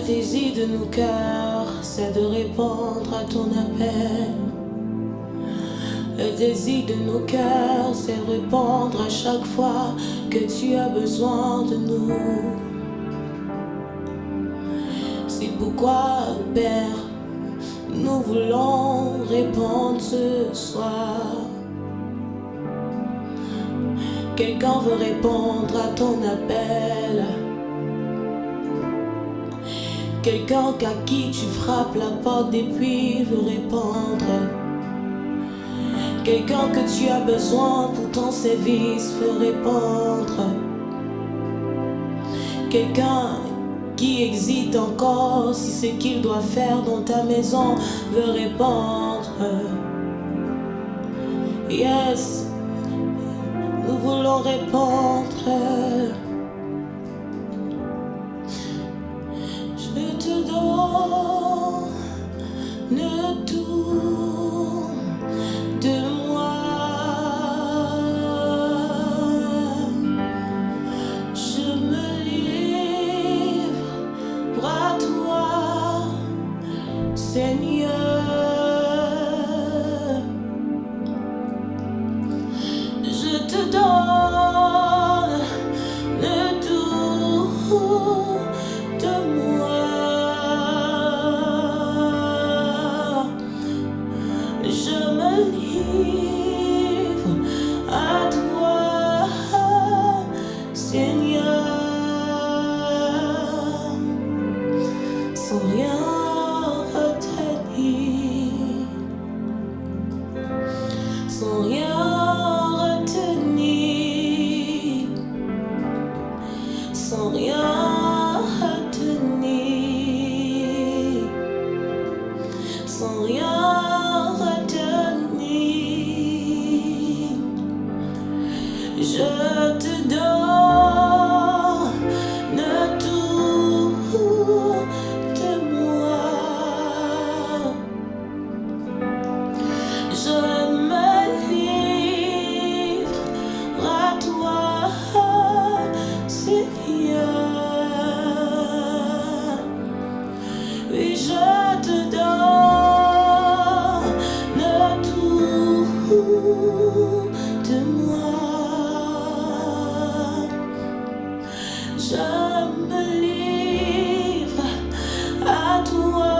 désir de nos cœurs, c'est de répondre à ton appel. Le désir de nos cœurs, c'est répondre à chaque fois que tu as besoin de nous. C'est pourquoi, Père, nous voulons répondre ce soir. Quelqu'un veut répondre à ton appel. Quelqu'un à qui tu frappes la porte depuis veut répondre. Quelqu'un que tu as besoin pour ton service veut répondre. Quelqu'un qui hésite encore si ce qu'il doit faire dans ta maison veut répondre. Yes, nous voulons répondre. Je te donne tout de moi. Je me livre à toi, Seigneur. Je te donne tout de moi. Je me livre à toi, Seigneur, sans rien retenir, sans rien retenir, sans rien retenir, sans rien retenir. Je te donne tout de moi. Je me livre à toi, Seigneur. Oui, je te donne tout de moi. Je me livre à toi,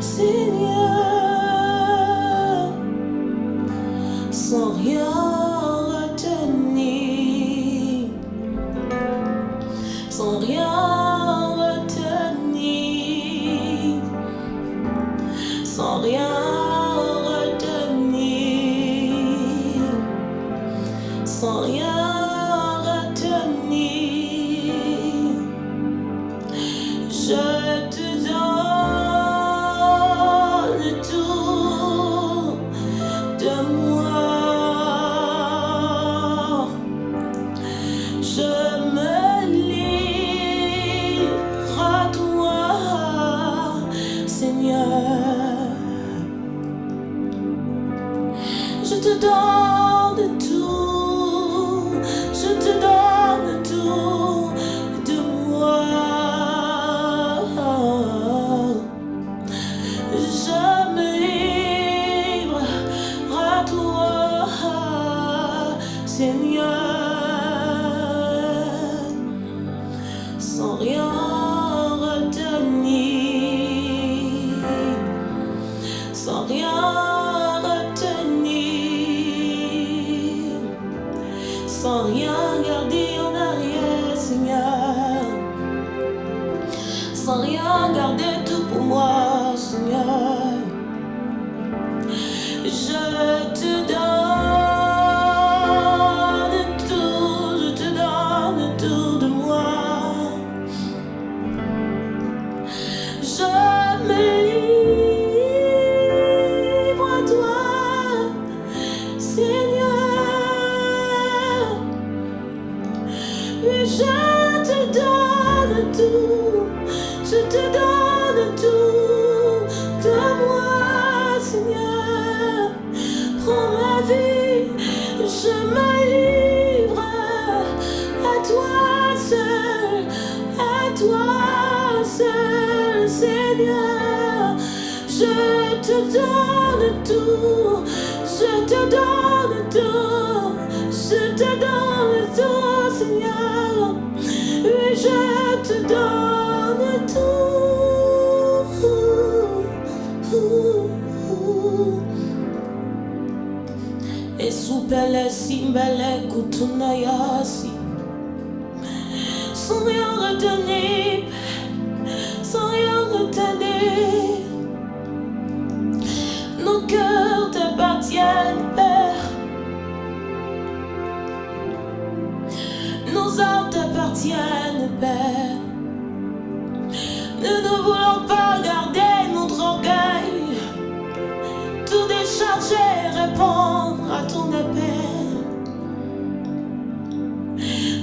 Seigneur, sans rien retenir, sans rien retenir, sans rien retenir, sans rien retenir. Je te donne tout de moi. Je me livre à toi, Seigneur. Je te donne tout, je te donne tout de moi. Je me livre à toi, Seigneur, sans rien retenir, sans rien retenir, sans rien garder en arrière, Seigneur, sans rien garder tout pour moi, Seigneur. Je te donne tout, je te donne tout de moi. Je me livre à toi, Seigneur. Oui, je te donne tout, je te donne tout de moi, Seigneur. Prends ma vie, je me livre à toi seul, à toi. Seigneur, je te donne tout, je te donne tout, je te donne tout, Seigneur. Oui, je te donne tout. Et soupele simbele kutunayasi, sans rien retenir, sans rien retenir. Nos cœurs t'appartiennent, Père. Nos âmes t'appartiennent, Père. Nous ne voulons pas garder notre orgueil, tout décharger, répondre à ton appel.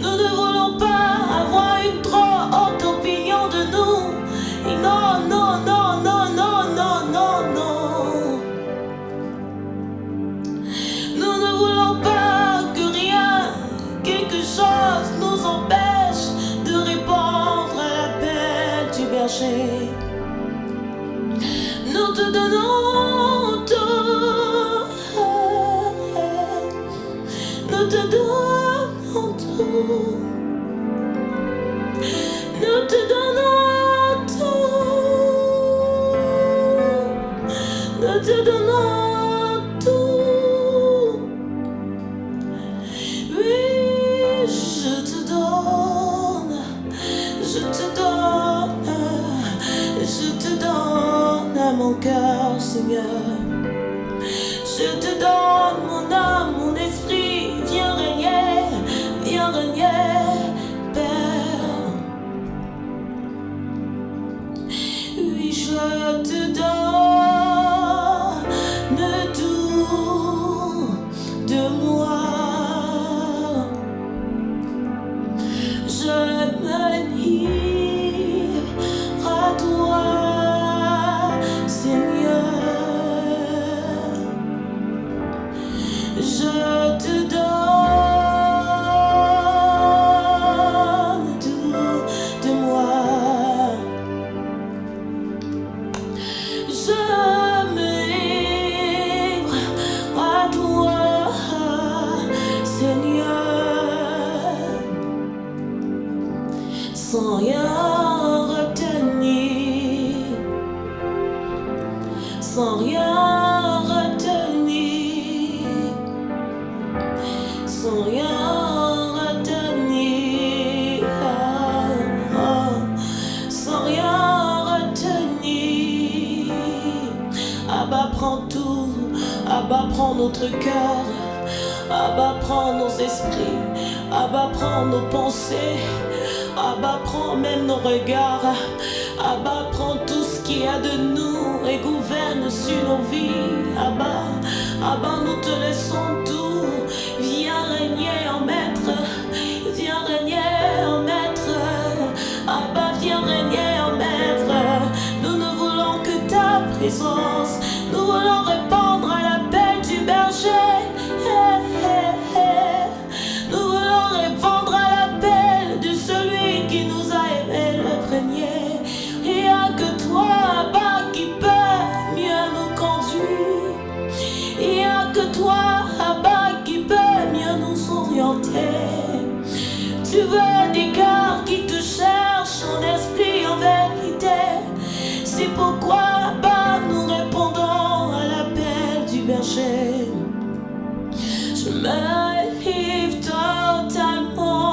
Nous ne voulons pas avoir une trop haute opinion de nous. Et non, non, non, non, non, non, non, non. Nous ne voulons pas que rien, quelque chose nous empêche de répondre à l'appel du berger. Nous te donnons tout, nous te donnons tout, nous te donnons tout, nous te donnons tout. Oui, je te donne, je te donne, je te donne à mon cœur, Seigneur. Je te donne mon âme, mon esprit. Viens régner, Père. Oui, je te donne tout de moi. Je me livre à toi, Seigneur. Je te donne tout de moi. Je me livre à toi, Seigneur, sans rien retenir, sans rien retenir, sans rien retenir, sans rien retenir. Abba, prends tout, Abba, prends notre cœur, Abba, prends nos esprits, Abba, prends nos pensées, Abba, prends même nos regards, Abba, prends tout ce qu'il y a de nous et gouverne sur nos vies. Abba, Abba, nous te laissons tout. Viens régner en maître, viens régner en maître. Abba, viens régner en maître. Nous ne voulons que ta présence, nous voulons répondre à l'appel du berger. Nous voulons répondre à l'appel de celui qui nous a aimés le premier. Il n'y a que toi, Abba, qui peut mieux nous conduire. Il n'y a que toi, Abba, qui peut mieux nous orienter. Tu veux des cœurs qui te cherchent en esprit, en vérité. C'est pourquoi, Abba, nous répondons à l'appel du berger. Je me livre totalement.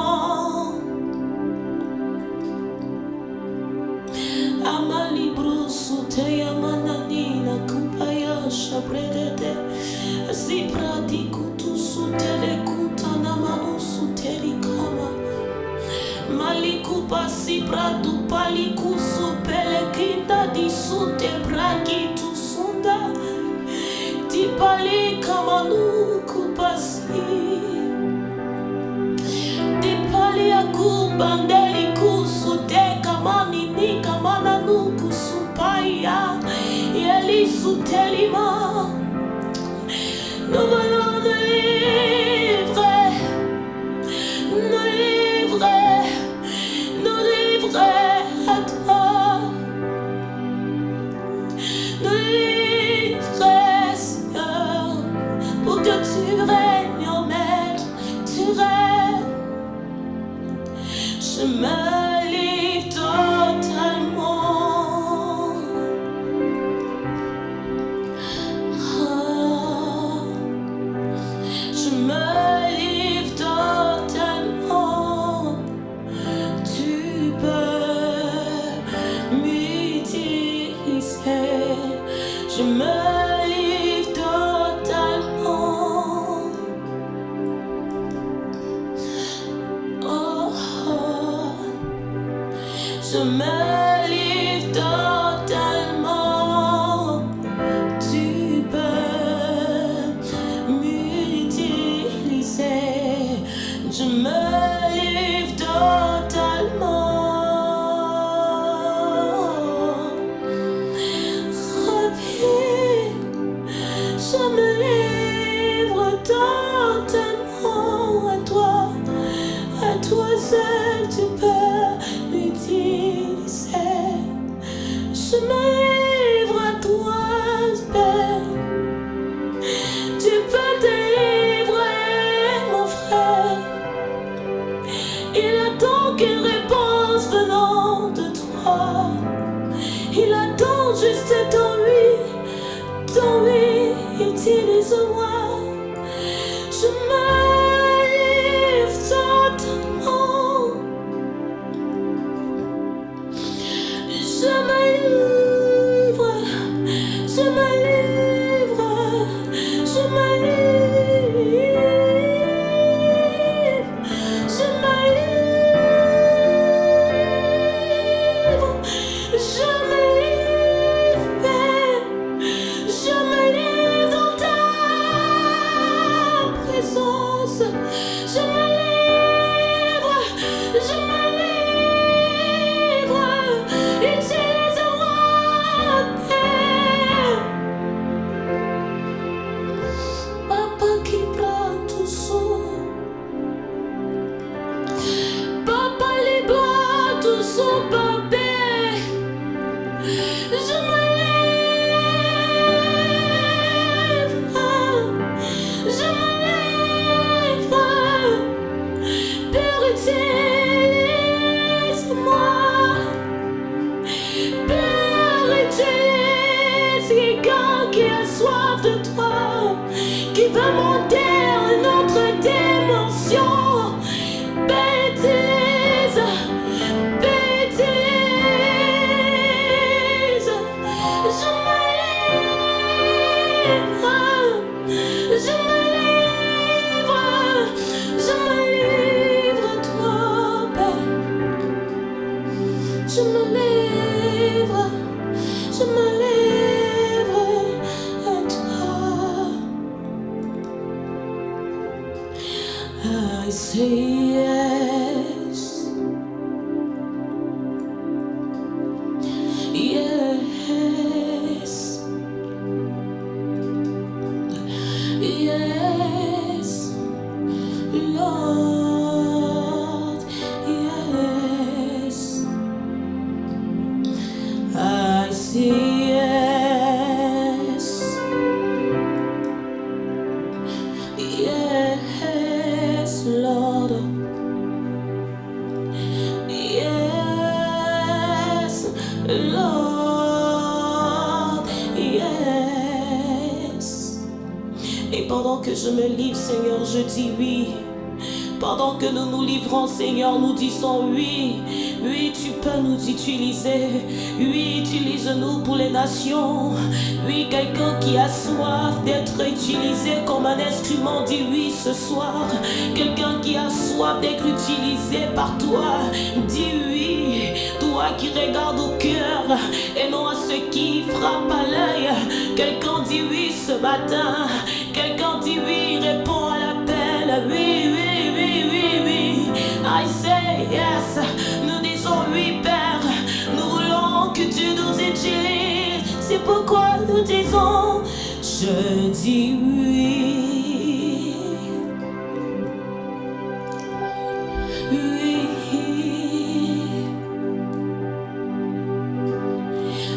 Amalibru suteya mananina kupaya shabredete. Ziprati kutu sutele kutana manu suteli kama. Malikupa sipratu paliku supele kinda di sute braki tu sunda. Tipali kamanu kupasi. Tipali akubandeli kusute kamani ni kamana nuku supaya. Yeli sutelima. Nous voulons nous livrer, nous livrer, nous livrer à toi. me livre totalement. Je me livre totalement. Tu peux m'utiliser. Je me livre totalement. Oh, je me livre totalement. Tu peux m'utiliser. Je me livre totalement. Je me livre totalement à toi. À toi seul tu peux m'utiliser. Je me livre à toi, Père. Tu peux te livrer, mon frère. Il attend qu'une réponse venant de toi. Il attend juste ton oui. Ton oui, utilise-moi. Je me livre totalement. Je me livre. Je me livre. Je me livre. Je me livre. Je me livre, Père. Je me livre dans ta présence. Je me livre. Je me livre. Utilise-moi, Père. Papa qui prend tout son. Papa les bras tout son bébé. Je me livre. Je me livre. Père, utilise-moi. Père, utilise quelqu'un qui a soif de toi, qui veut monter à une autre dimension. Père, utilise. Père, utilise. Je me livre. Je me livre. Je me livre à toi, Père. Je me livre. Je me livre à toi. I say yes. Yes. Yes. Lord. Yes. I say yes. Yes, Lord. Yes, Lord. Yes. Et pendant que je me livre, Seigneur, je dis oui. Pendant que nous nous livrons, Seigneur, nous disons oui. Oui, tu peux nous utiliser. Oui, utilise-nous pour les nations. Oui, quelqu'un qui a soif d'être utilisé comme un instrument, dit oui ce soir. Quelqu'un qui a soif d'être utilisé par toi, dis oui. Toi qui regardes au cœur et non à ce qui frappe à l'œil. Quelqu'un dit oui ce matin. Quelqu'un dit oui, répond à l'appel. Oui, oui, oui, oui, oui. I say yes. Nous disons oui, Père. Nous voulons que tu nous utilises. C'est pourquoi nous disons, je dis oui. Oui.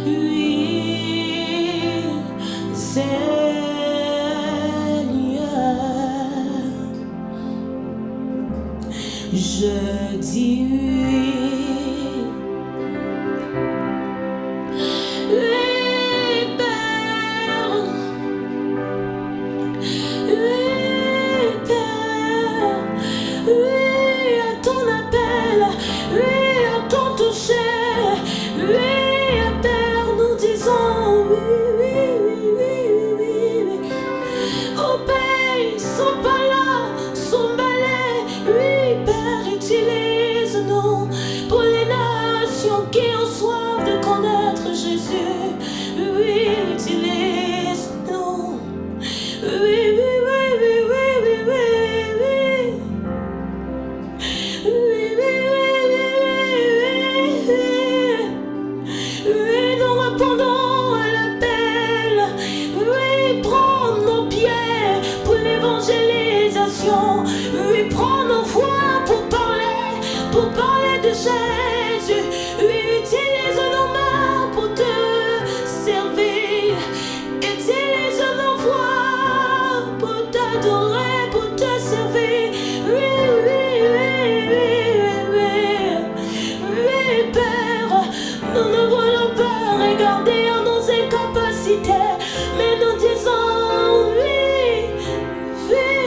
Oui. Seigneur. je dis oui. Oui, Père. Oui, Père. Oui, à ton appel. Oui, à ton toucher. Oui, Père, nous disons oui, oui, oui, oui, oui, oui. Oh Père, sont pas là, sont balais. Oui, Père, utilise-nous pour les nations qui ont soif de connaître Jésus. Oui, utilise-nous. Oui, oui, oui, oui, oui, oui, oui, oui. Oui, oui, oui, oui, oui, oui. Oui, nous répondons à l'appel. Oui, prends nos pieds pour l'évangélisation. Oui, prends nos voix pour parler de Jésus. Oui, utilise nos mains pour te servir. Utilise nos voix pour t'adorer, pour te servir. Oui, oui, oui, oui, oui, oui, Père, nous ne voulons pas regarder à nos incapacités, mais nous disons oui, oui.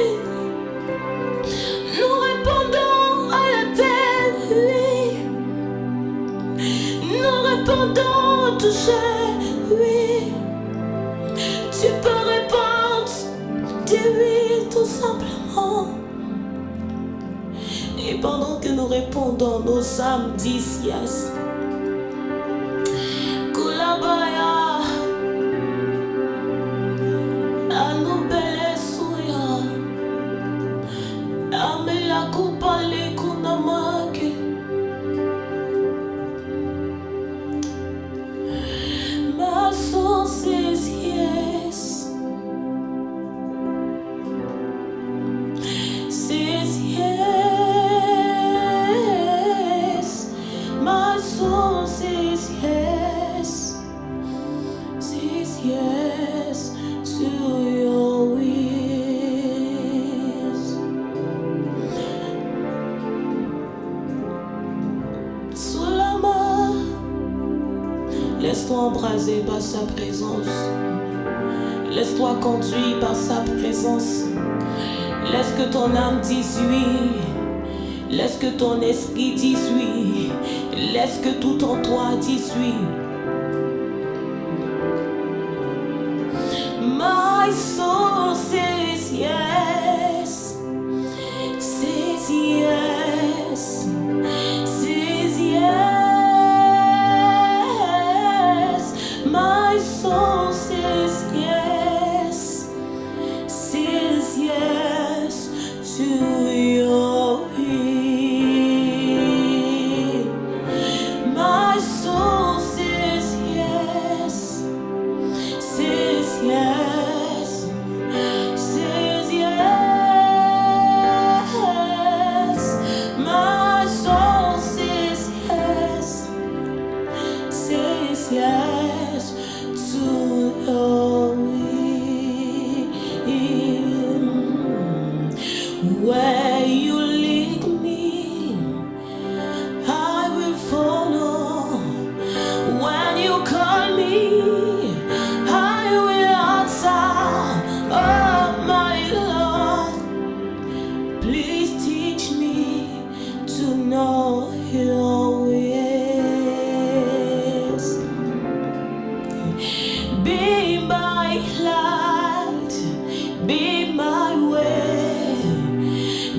Nous répondons à l'appel, oui. Nous répondons au toucher, oui. Tu peux répondre, dis oui, tout simplement. Et pendant que nous répondons, nos âmes disent yes. Kulabaya, Anubele Suya, Amela Kupale Kunamake. My soul says yes. Says yes. My soul says yes. Says yes to your ways. Soulama, laisse-toi embraser par sa présence. Laisse-toi conduire par sa présence. Laisse que ton âme dise oui. Laisse que ton esprit dise oui. Laisse que tout en toi dise oui. My soul says yes. Says yes. Says yes. My soul says yes. Says yes to your will. My soul says yes. Says yes. Says yes. My soul says yes. Says yes to your will. Where you lead me, I will follow. When you call me, I will answer. Oh my Lord, please teach me to know your ways. Be my light, be my way,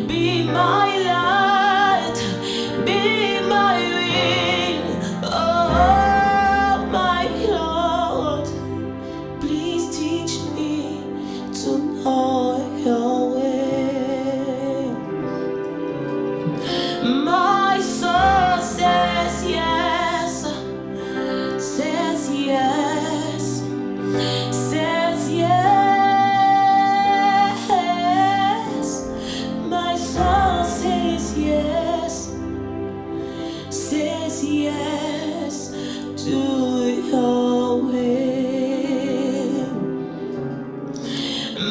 be my light, be my will. Oh my Lord, please teach me to know your way. My soul says yes, says yes, says yes. My soul says yes, says yes to your way.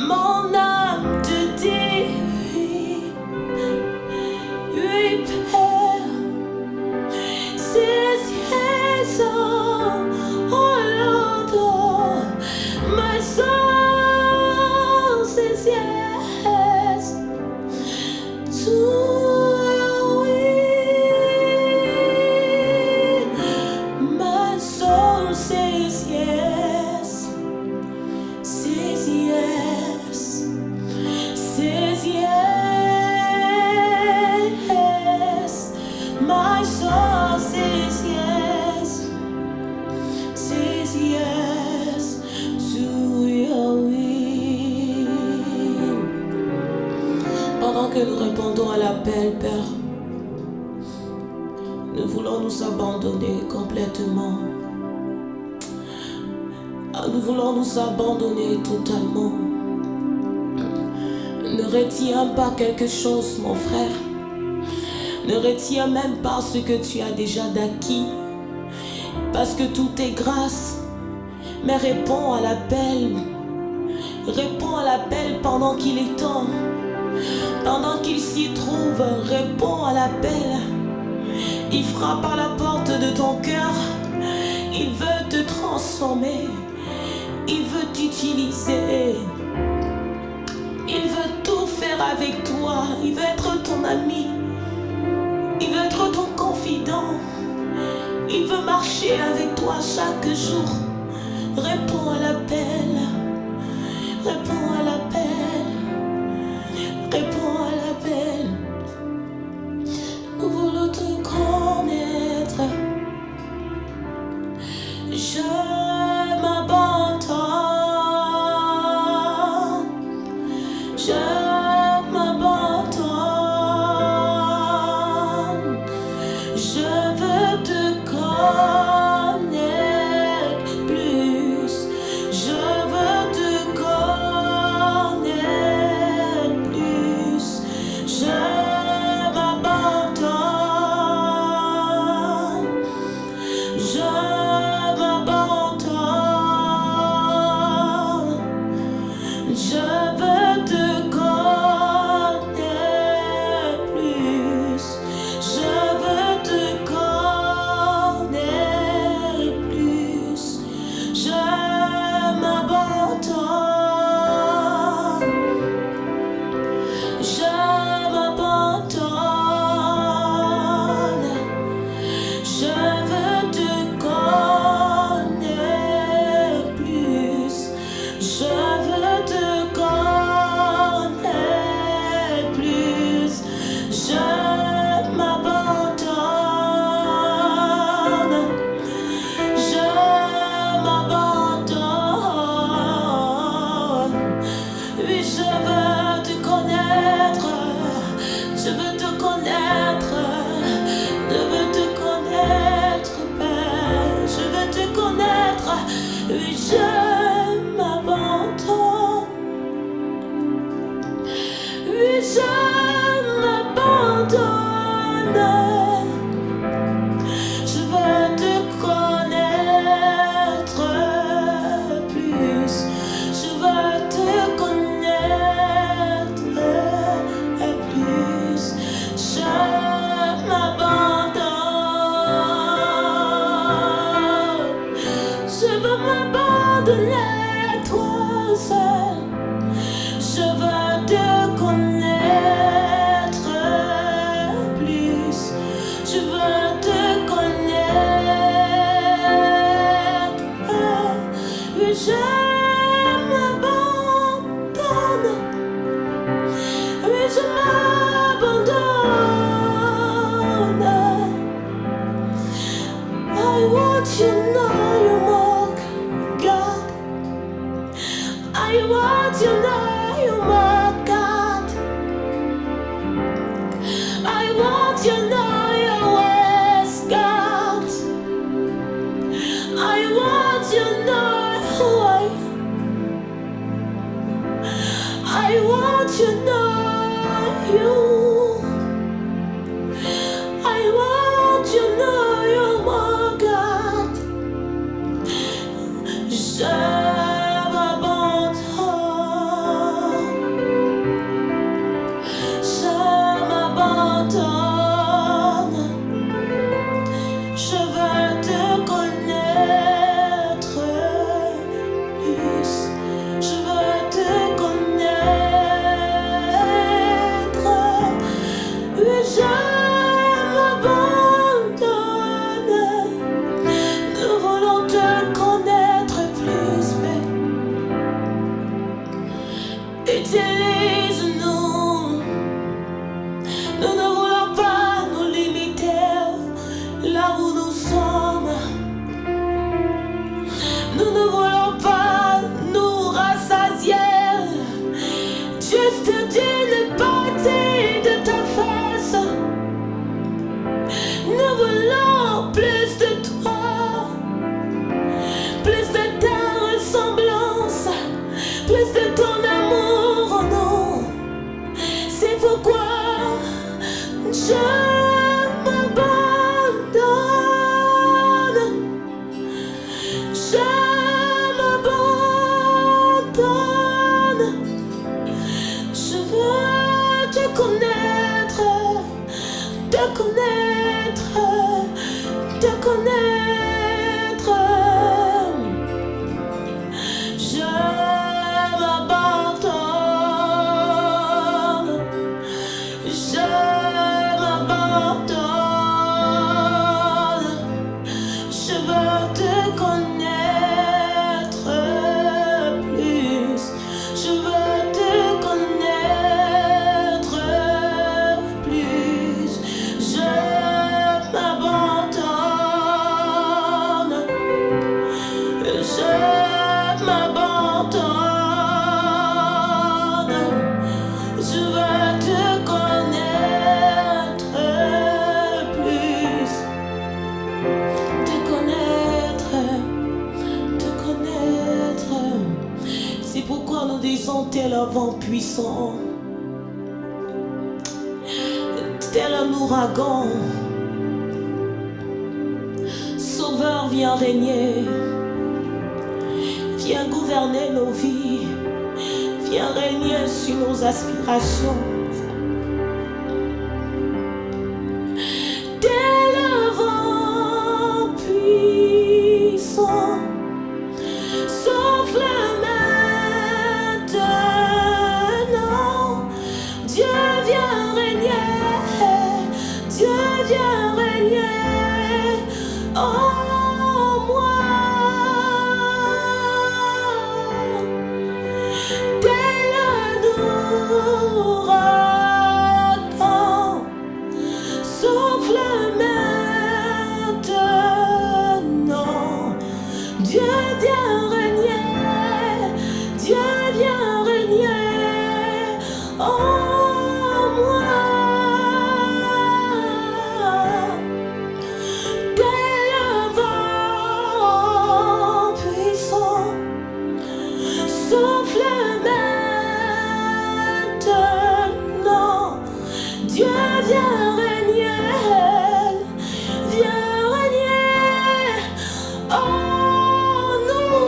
Mon âme te dit oui, oui. appelle, Père. Nous voulons nous abandonner complètement. Nous voulons nous abandonner totalement. Ne retiens pas quelque chose, mon frère. Ne retiens même pas ce que tu as déjà d'acquis. Parce que tout est grâce. Mais réponds à l'appel. Réponds à l'appel pendant qu'il est temps. Pendant qu'il s'y trouve, réponds à l'appel. Il frappe à la porte de ton cœur. Il veut te transformer. Il veut t'utiliser. Il veut tout faire avec toi. Il veut être ton ami. Il veut être ton confident. Il veut marcher avec toi chaque jour. Réponds à l'appel. Réponds à l'appel. Réponds à l'appel. Nous voulons te connaître. Je m'abandonne. Je m'abandonne. Je veux te connaître plus. Je veux te connaître plus. Je m'abandonne. Je m'abandonne. Je veux te connaître plus. Je veux te connaître plus. Je m'abandonne. Je m'abandonne. Je veux te connaître plus. Je veux te connaître plus. Je m'abandonne. Je m'abandonne. Oui, je veux te connaître. Je veux te connaître. Je veux te connaître, Père. Je veux te connaître. Oui, je m'abandonne. Oui, je m'abandonne. Je veux te connaître plus. Je veux te connaître plus. Je m'abandonne. Je veux m'abandonner à toi seul. Je veux te connaître plus. Je veux te connaître. Oui, je m'abandonne. Oui, je m'abandonne. I want you now, you walk, God. I want you now, you walk, God. I want you now, your ways, God. I want you now, who I am. I want you now, you. I want you now, your walk, God. Je m'abandonne. Je m'abandonne. Je veux te connaître plus. Je veux te connaître. Oui, je m'abandonne. Nous voulons te connaître plus, mais utilise-nous. Nous ne voulons pas te connaître, te connaître. Je m'abandonne, je m'abandonne. Je veux te connaître plus. Je veux te connaître plus. Je m'abandonne. Je m'abandonne. Je veux te connaître plus. Te connaître, te connaître. C'est pourquoi nous disons tel un vent puissant, tel un ouragan. Sauveur, viens régner, viens gouverner nos vies, viens régner sur nos aspirations. Tel un vent puissant, souffle maintenant. Dieu vient régner, Dieu vient régner en moi. Tel un ouragan, souffle maintenant. Dieu vient régner, Dieu vient régner en moi. Tel un vent puissant, souffle maintenant. Dieu vient régner, viens régner en nous.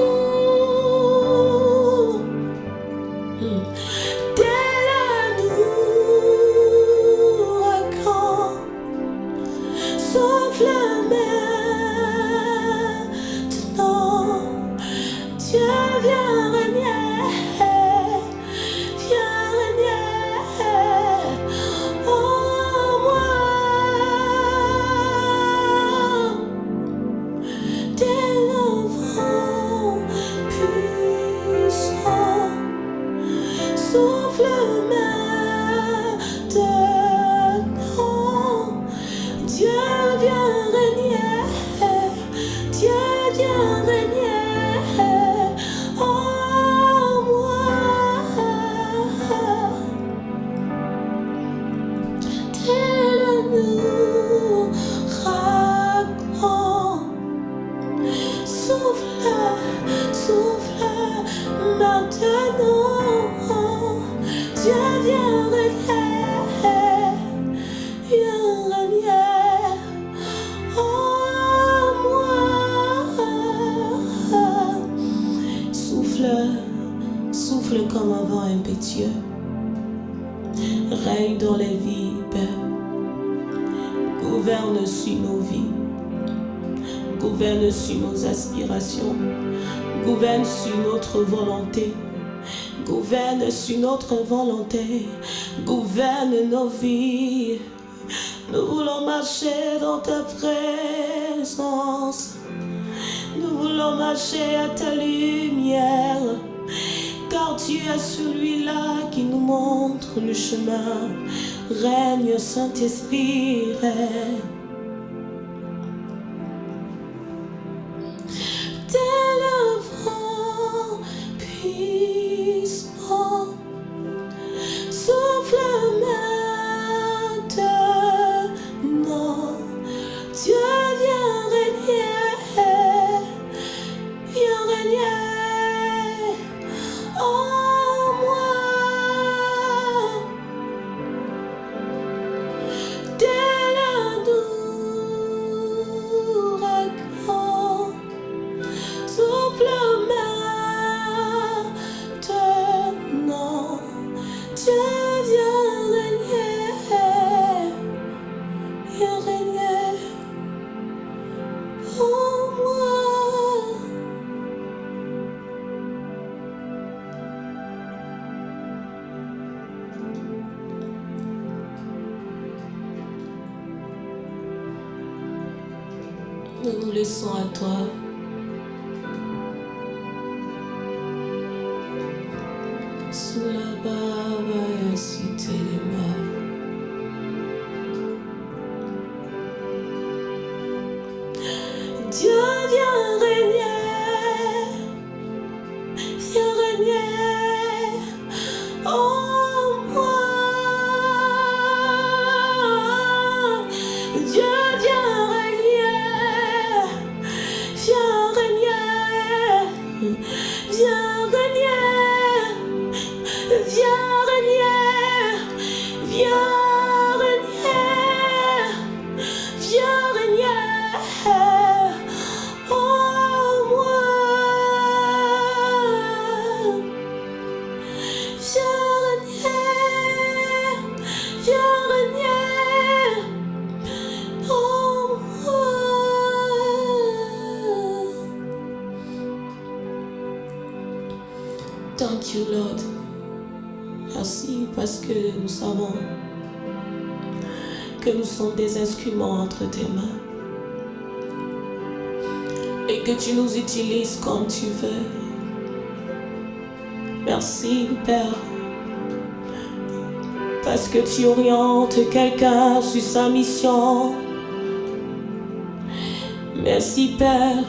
Tel un ouragan, souffle maintenant. Dieu vient régner, viens régner en moi. Tel un vent puissant, souffle maintenant. Dieu vient régner, Dieu vient régner en moi. Tel un ouragan, souffle, souffle maintenant. Dieu vient régner, viens régner en moi. Souffle, souffle comme un vent impétueux. Règne dans les vies, Père. Gouverne sur nos vies. Gouverne sur nos aspirations. Gouverne sur notre volonté. Gouverne sur notre volonté. Gouverne nos vies. Nous voulons marcher dans ta présence. Nous voulons marcher à ta lumière. Car tu es celui-là qui nous montre le chemin. Règne Saint-Esprit, règne. Tel un vent puissant, souffle maintenant. Dieu vient régner, viens régner en moi. Tel un ouragan, souffle maintenant. nous nous laissons à toi. Sous la barbe et cité les mains. Dieu, viens régner, viens régner en moi. Dieu, viens régner, viens régner, viens régner, viens régner, viens régner, viens régner. Thank you, Lord. Merci parce que nous savons que nous sommes des instruments entre tes mains et que tu nous utilises comme tu veux. Merci, Père, parce que tu orientes quelqu'un sur sa mission. Merci, Père,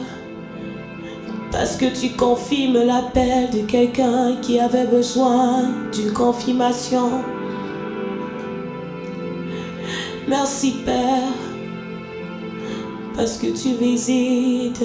parce que tu confirmes l'appel de quelqu'un qui avait besoin d'une confirmation. Merci, Père, parce que tu visites